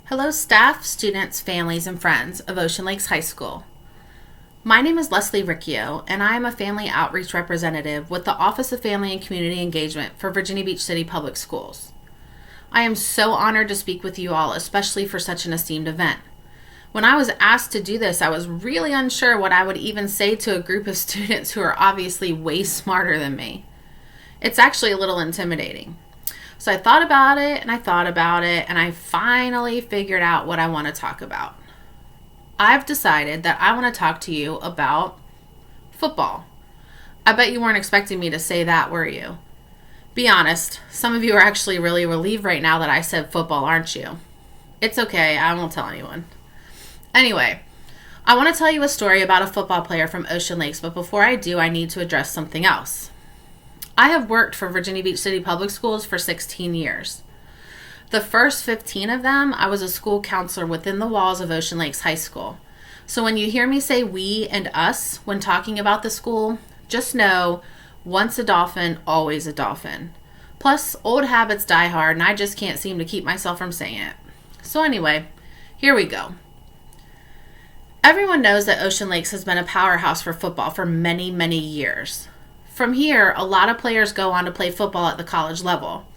Hello staff, students, families, and friends of Ocean Lakes High School. My name is Leslie Riccio, and I am a Family Outreach Representative with the Office of Family and Community Engagement for Virginia Beach City Public Schools. I am so honored to speak with you all, especially for such an esteemed event. When I was asked to do this, I was really unsure what I would even say to a group of students who are obviously way smarter than me. It's actually a little intimidating. So I thought about it, and I finally figured out what I want to talk about. I've decided that I want to talk to you about football. I bet you weren't expecting me to say that, were you? Be honest, some of you are actually really relieved right now that I said football, aren't you? It's okay, I won't tell anyone. Anyway, I want to tell you a story about a football player from Ocean Lakes, but before I do, I need to address something else. I have worked for Virginia Beach City Public Schools for 16 years. The first 15 of them, I was a school counselor within the walls of Ocean Lakes High School. So when you hear me say we and us when talking about the school, just know, once a dolphin, always a dolphin. Plus, old habits die hard, and I just can't seem to keep myself from saying it. So anyway, here we go. Everyone knows that Ocean Lakes has been a powerhouse for football for many, many years. From here, a lot of players go on to play football at the college level.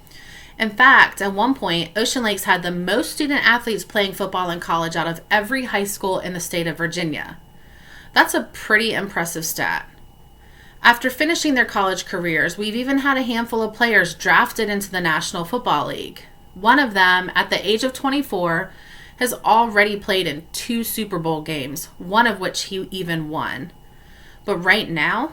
In fact, at one point, Ocean Lakes had the most student athletes playing football in college out of every high school in the state of Virginia. That's a pretty impressive stat. After finishing their college careers, we've even had a handful of players drafted into the National Football League. One of them, at the age of 24, has already played in 2 Super Bowl games, one of which he even won. But right now,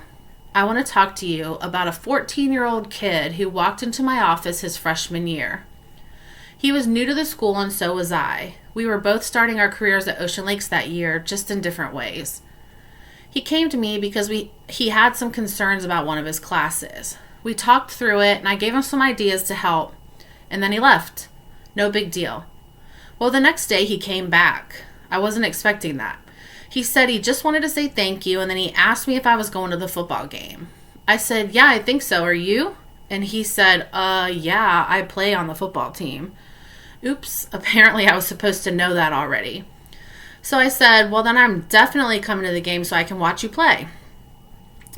I want to talk to you about a 14-year-old kid who walked into my office his freshman year. He was new to the school and so was I. We were both starting our careers at Ocean Lakes that year, just in different ways. He came to me because he had some concerns about one of his classes. We talked through it and I gave him some ideas to help, and then he left. No big deal. Well, the next day he came back. I wasn't expecting that. He said he just wanted to say thank you, and then he asked me if I was going to the football game. I said, yeah, I think so. Are you? And he said, yeah, I play on the football team. Oops, apparently I was supposed to know that already. So I said, well, then I'm definitely coming to the game so I can watch you play.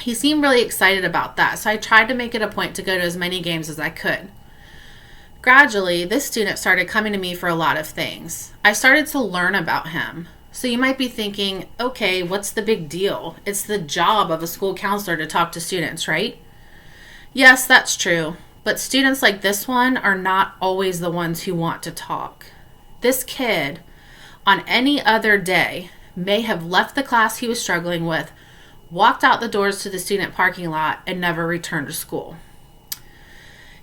He seemed really excited about that, so I tried to make it a point to go to as many games as I could. Gradually, this student started coming to me for a lot of things. I started to learn about him. So you might be thinking, okay, what's the big deal? It's the job of a school counselor to talk to students, right? Yes, that's true. But students like this one are not always the ones who want to talk. This kid, on any other day, may have left the class he was struggling with, walked out the doors to the student parking lot, and never returned to school.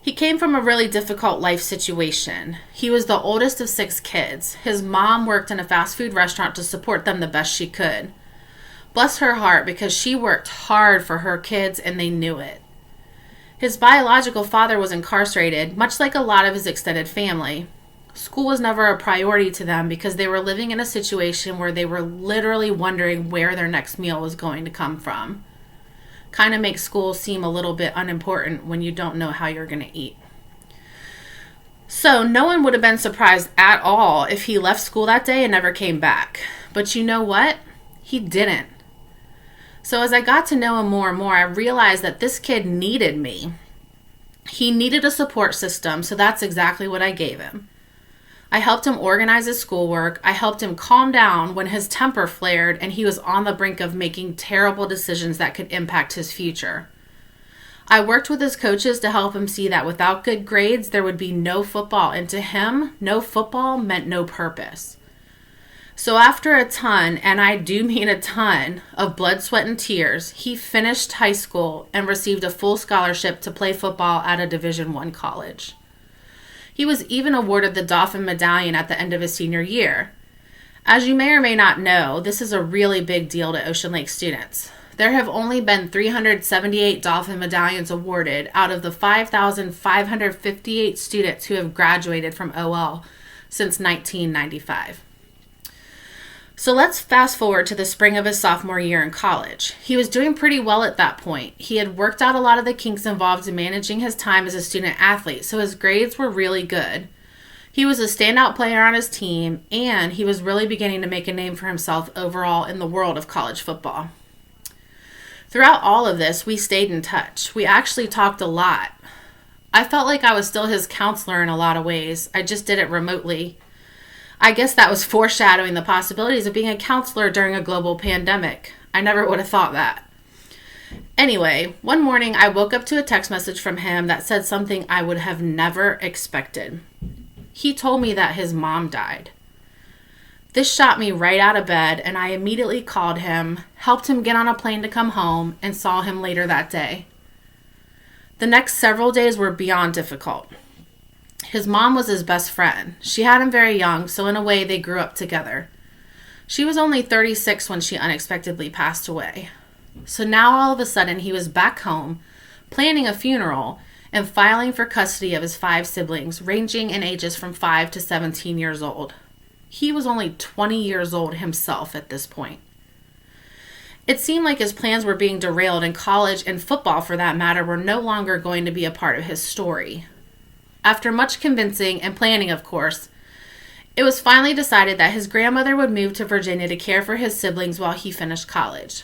He came from a really difficult life situation. He was the oldest of 6 kids. His mom worked in a fast food restaurant to support them the best she could. Bless her heart, because she worked hard for her kids and they knew it. His biological father was incarcerated, much like a lot of his extended family. School was never a priority to them because they were living in a situation where they were literally wondering where their next meal was going to come from. Kind of makes school seem a little bit unimportant when you don't know how you're going to eat. So no one would have been surprised at all if he left school that day and never came back. But you know what? He didn't. So as I got to know him more and more, I realized that this kid needed me. He needed a support system, so that's exactly what I gave him. I helped him organize his schoolwork. I helped him calm down when his temper flared and he was on the brink of making terrible decisions that could impact his future. I worked with his coaches to help him see that without good grades, there would be no football, and to him, no football meant no purpose. So after a ton, and I do mean a ton, of blood, sweat, and tears, he finished high school and received a full scholarship to play football at a Division I college. He was even awarded the Dolphin Medallion at the end of his senior year. As you may or may not know, this is a really big deal to Ocean Lake students. There have only been 378 Dolphin Medallions awarded out of the 5,558 students who have graduated from OL since 1995. So let's fast forward to the spring of his sophomore year in college. He was doing pretty well at that point. He had worked out a lot of the kinks involved in managing his time as a student athlete, so his grades were really good. He was a standout player on his team, and he was really beginning to make a name for himself overall in the world of college football. Throughout all of this, we stayed in touch. We actually talked a lot. I felt like I was still his counselor in a lot of ways. I just did it remotely. I guess that was foreshadowing the possibilities of being a counselor during a global pandemic. I never would have thought that. Anyway, one morning I woke up to a text message from him that said something I would have never expected. He told me that his mom died. This shot me right out of bed, and I immediately called him, helped him get on a plane to come home, and saw him later that day. The next several days were beyond difficult. His mom was his best friend. She had him very young, so in a way they grew up together. She was only 36 when she unexpectedly passed away. So now all of a sudden he was back home, planning a funeral, and filing for custody of his 5 siblings, ranging in ages from 5 to 17 years old. He was only 20 years old himself at this point. It seemed like his plans were being derailed, and college and football, for that matter, were no longer going to be a part of his story. After much convincing and planning, of course, it was finally decided that his grandmother would move to Virginia to care for his siblings while he finished college.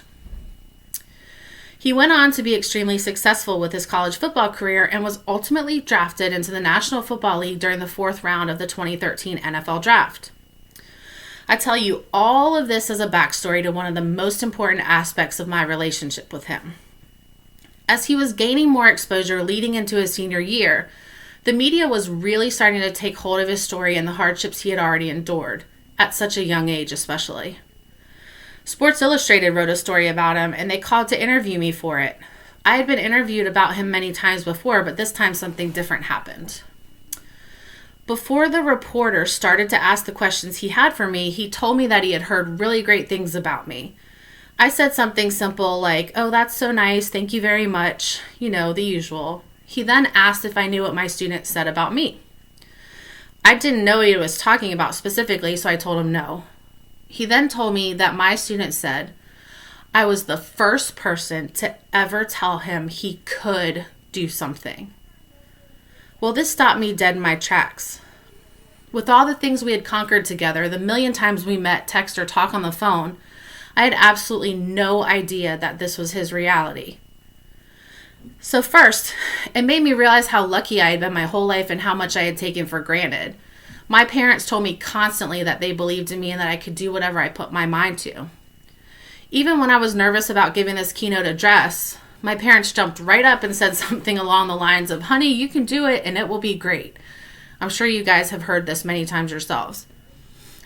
He went on to be extremely successful with his college football career and was ultimately drafted into the National Football League during the 4th round of the 2013 NFL Draft. I tell you all of this as a backstory to one of the most important aspects of my relationship with him. As he was gaining more exposure leading into his senior year, the media was really starting to take hold of his story and the hardships he had already endured, at such a young age especially. Sports Illustrated wrote a story about him, and they called to interview me for it. I had been interviewed about him many times before, but this time something different happened. Before the reporter started to ask the questions he had for me, he told me that he had heard really great things about me. I said something simple like, "Oh, that's so nice, thank you very much," the usual. He then asked if I knew what my students said about me. I didn't know what he was talking about specifically, so I told him no. He then told me that my students said I was the first person to ever tell him he could do something. Well, this stopped me dead in my tracks. With all the things we had conquered together, the million times we met, text, or talk on the phone, I had absolutely no idea that this was his reality. So first, it made me realize how lucky I had been my whole life and how much I had taken for granted. My parents told me constantly that they believed in me and that I could do whatever I put my mind to. Even when I was nervous about giving this keynote address, my parents jumped right up and said something along the lines of, "Honey, you can do it and it will be great." I'm sure you guys have heard this many times yourselves.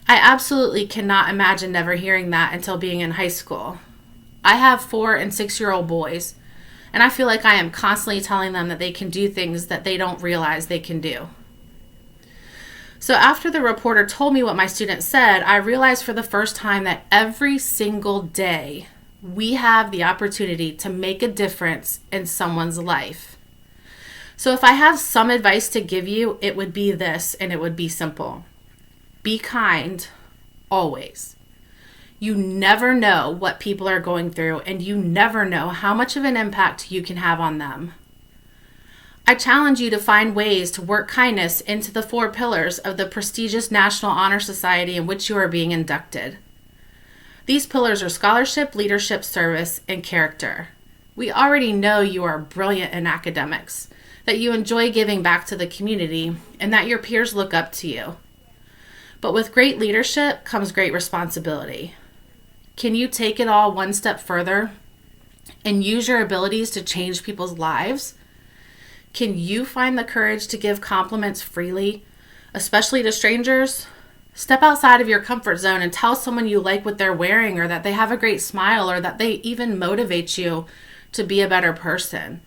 I absolutely cannot imagine never hearing that until being in high school. I have 4 and 6-year-old boys, and I feel like I am constantly telling them that they can do things that they don't realize they can do. So after the reporter told me what my students said, I realized for the first time that every single day we have the opportunity to make a difference in someone's life. So if I have some advice to give you, it would be this, and it would be simple. Be kind, always. You never know what people are going through, and you never know how much of an impact you can have on them. I challenge you to find ways to work kindness into the 4 pillars of the prestigious National Honor Society in which you are being inducted. These pillars are scholarship, leadership, service, and character. We already know you are brilliant in academics, that you enjoy giving back to the community, and that your peers look up to you. But with great leadership comes great responsibility. Can you take it all one step further and use your abilities to change people's lives? Can you find the courage to give compliments freely, especially to strangers? Step outside of your comfort zone and tell someone you like what they're wearing, or that they have a great smile, or that they even motivate you to be a better person.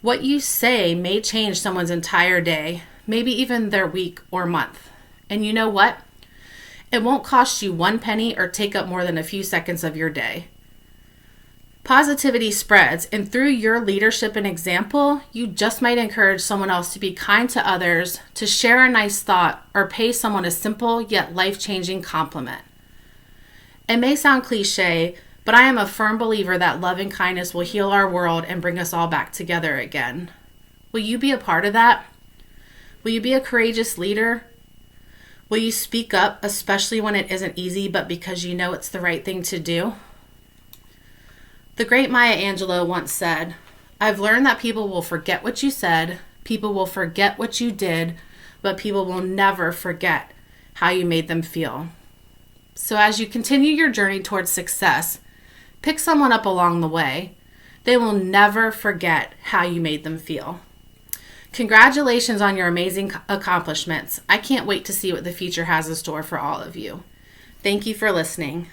What you say may change someone's entire day, maybe even their week or month. And you know what? It won't cost you 1 penny or take up more than a few seconds of your day. Positivity spreads, and through your leadership and example, you just might encourage someone else to be kind to others, to share a nice thought, or pay someone a simple yet life-changing compliment. It may sound cliche, but I am a firm believer that love and kindness will heal our world and bring us all back together again. Will you be a part of that? Will you be a courageous leader? Will you speak up, especially when it isn't easy, but because you know it's the right thing to do? The great Maya Angelou once said, "I've learned that people will forget what you said, people will forget what you did, but people will never forget how you made them feel." So as you continue your journey towards success, pick someone up along the way. They will never forget how you made them feel. Congratulations on your amazing accomplishments. I can't wait to see what the future has in store for all of you. Thank you for listening.